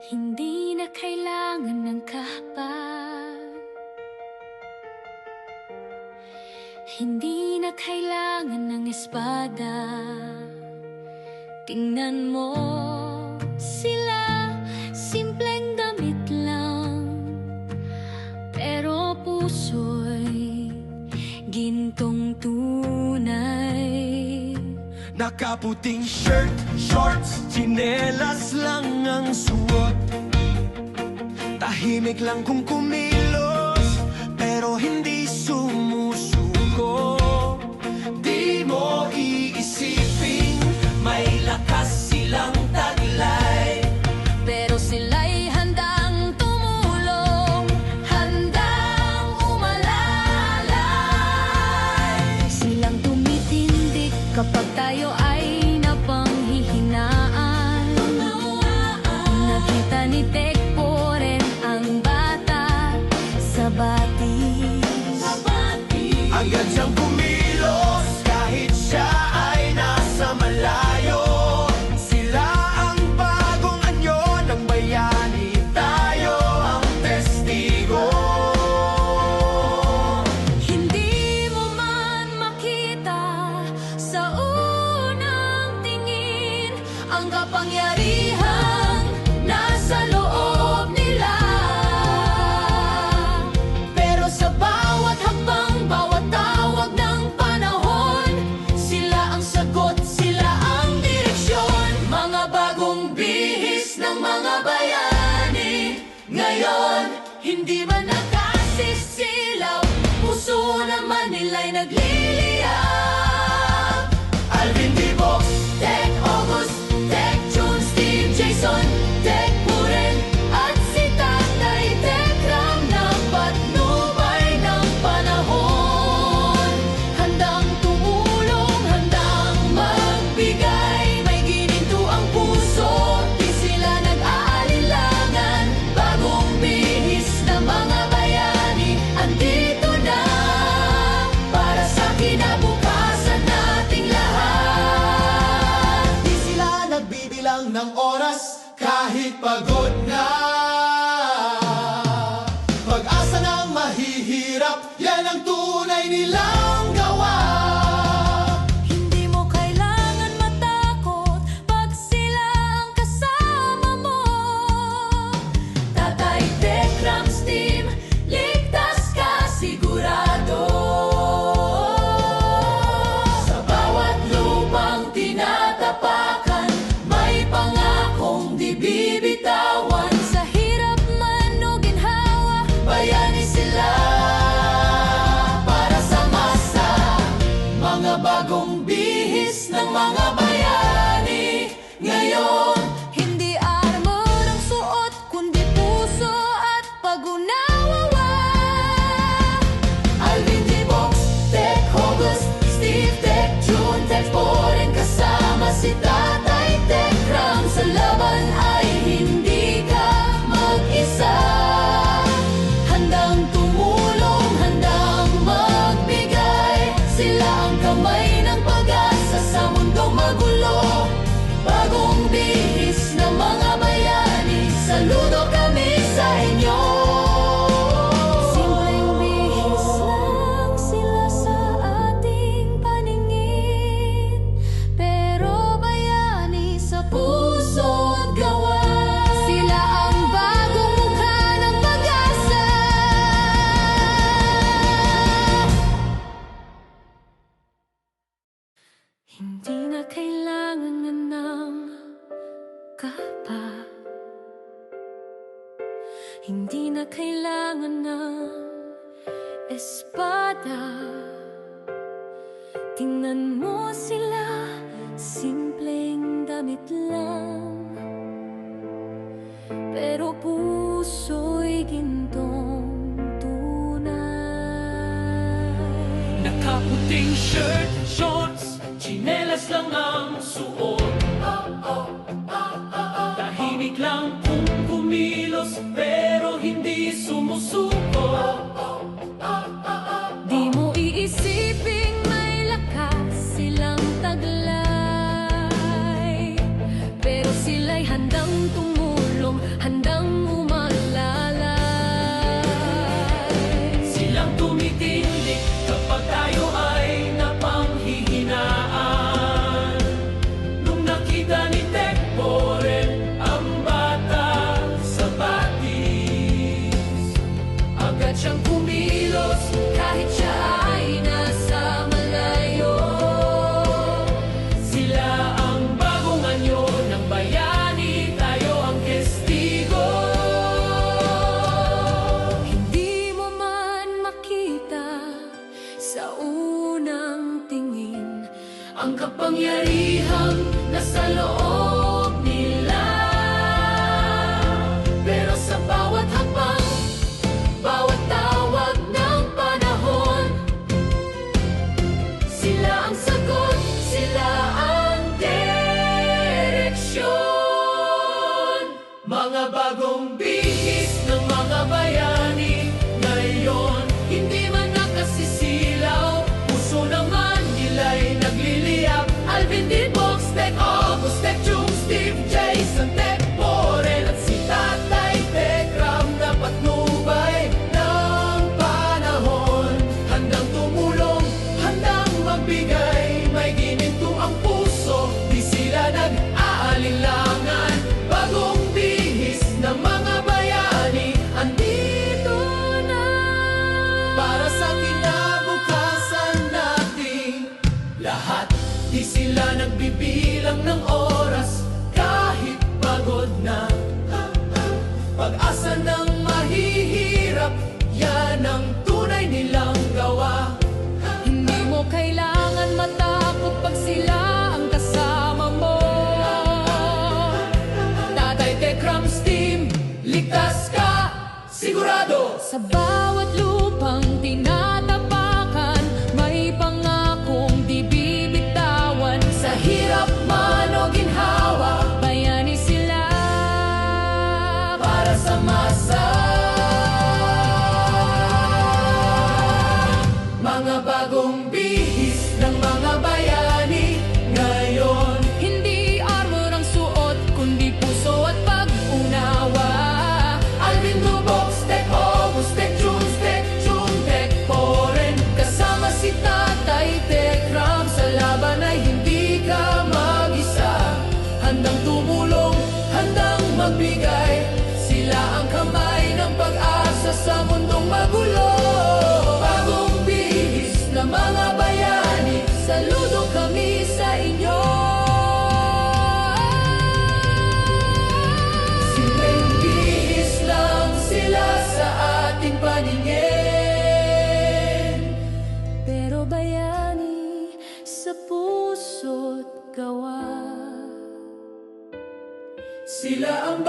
Hindi na kailangan ng kapat, hindi na kailangan ng espada. Tingnan mo sila, simpleng damit lang, pero puso'y gintong tunay. Nakaputing shirt, shorts, tsinelas lang ang suot. Tahimik lang kung kumilos, pero hindi sumusuko. Di mo iisipin, may lakas silang taglay, pero sila'y handang tumulong, handang umalalay. Silang tumitindig kapag tayo ay napanghihinaan. Nakita ni Tekpo rin ang bata sa batis. agad siyang kumilos kahit siya ay nasa malayo. Sila ang bagong anyo ng bayani, tayo ang testigo. Hindi mo man makita sa unang tingin ang kapangyarihan nasa loob nila, pero sa bawat hakbang, bawat tawag ng panahon, sila ang sagot, sila ang direksyon. Mga bagong bihis ng mga bayani ngayon, hindi man nakasisilaw, puso naman nila'y nagliliyab. Alvin Dibox, Tek August, Tek June, Steve, Jason, Tek Puren, at si Tatay Tekram ng patnubay ng panahon. Handang tumulong, handang magbigay, may gininto ang puso, di sila nag-aalilangan. Bagong bihis ng mga bayani, andito na para sa kinabukasan nating lahat. di sila nagbibilang ng oras kahit pagod na. Pag-asa ng mahihirap, yan ang tunay nilang gawa. Hindi mo kailangan matakot pag sila ang kasama mo. Tatay Tekram's team, ligtas ka sigurado. Sa bawat lupang tinatapakan, may pangakong di bibitawan. Sa hirap man o ginhawa, bayani sila para sa masa. Mga bagong bihis ng mga bayani ngayon, hindi armor ang suot, kundi puso at pag-unawa. Alvin Dibox, Tek August, Steve, Tek June, Tek Puren, kasama si Tatay Tekram. Sa laban ay hindi ka mag-isa. Handang tumulong, handang magbigay, sila ang kamay ng pag-asa sa mundong magulo. Bagong bihis ng mga bayani, saludo kami sa inyo. Simpleng bihis lang sila sa ating paningin, pero bayani sa puso at gawa. Sila ang bagong mukha ng pag-asa. Hindi na kailangan na ng kapa, hindi na kailangan ng espada. Tingnan mo sila, simpleng damit lang, pero puso'y gintong tunay. Nakaputing shirt, shorts, tsinelas lang ang suot. Tahimik lang kung kumilos, pero hindi sumusuko. Di mo iisiping may lakas silang taglay, pero sila'y handang tumulong, handang Mga bagong bihis ng mga bayani. Ngayon, Hindi man nakasisilaw, puso naman nila'y nagliliyap. Alvin D. Box, Tech, August Tech, Jung, Steve, Jason Tech, Boren at si Tatay Tekram na patnubay ng panahon. Handang tumulong, handang magbigay, may gininto ang puso, di sila nag-aalinlangan. Bagong bihis ng mga bayani, andito na para sa kinabukasan nating lahat. Di sila nagbibilang ng oras kahit pagod na. Pag-asa ng mahihirap, yan ang tunay nilang gawa. Hindi mo kailangan matakot pag sila ang kasama mo. Tatay Tekrams team, ligtas ka, sigurado. Sa bawat lupang tinatapakan, may pangakong di bibitawan. Sa hirap man o ginhawa, Bayani sila para sa masa. Mga bagong bihis ng mga bayani. Ngayon, Hindi armor ang suot, kundi puso at pag-unawa. Alvin Dubox, Tech, August Tech, Junes Tech, June Tech, Boren. Kasama si Tatay Tekram, sa laban ay hindi ka mag-isa. Handang tumulong, handang magbigay, sila ang kamay ng pag-asa sa mundong magulo. Bagong bihis na mga bayani, Saludo kami sa inyo. simpleng bihis lang sila sa ating paningin. Pero bayani sa puso't gawa. Sila ang